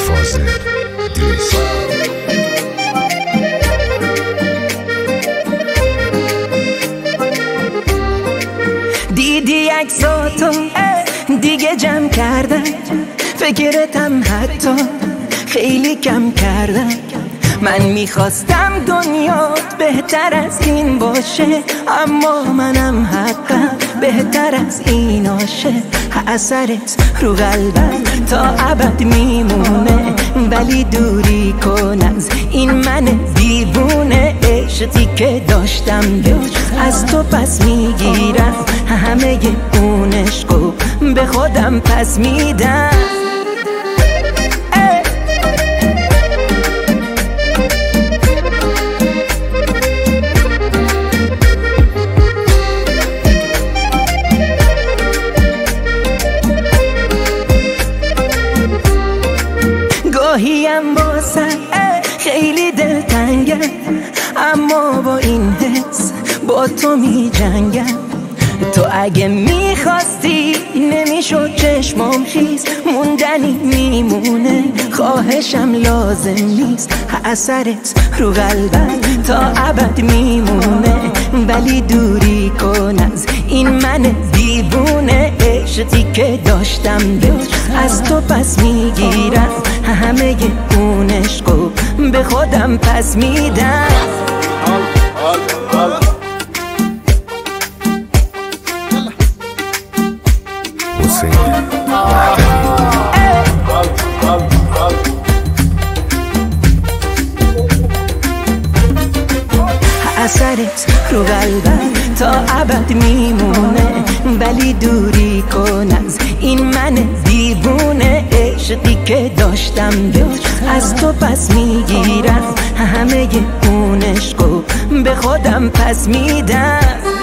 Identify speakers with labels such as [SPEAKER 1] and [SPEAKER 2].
[SPEAKER 1] فاضل دیس
[SPEAKER 2] دیدی عکساتو دیگه جمع کردم، فکرتم حتی خیلی کم کردم. من میخواستم دنیات بهتر از این باشه، اما منم حقم بهتر از این آشه. اثرت رو قلبم تا ابد میمونه، ولی دوری کن از این من دیوونه. عشقی که داشتم از تو پس میگیرم، همه اون عشقو به خودم پس میدم. گاهیم واسه خیلی دلتنگم، اما با این حس با تو می جنگم. تو اگه میخواستی نمیشد چشمام خیز، موندنی میمونه، خواهشم لازم نیست. اثرت رو قلبم تا ابد میمونه، ولی دوری کن از این من دیوونه. عشقی که داشتم از تو پس میگیرم، همه اون عشقو به خودم پس میدم. اثرت رو قلبم تا ابد میمونه، ولی دوری کن از این من دیوونه. عشقی که داشتم از تو پس میگیرم، همه اون عشقو به خودم پس میدم.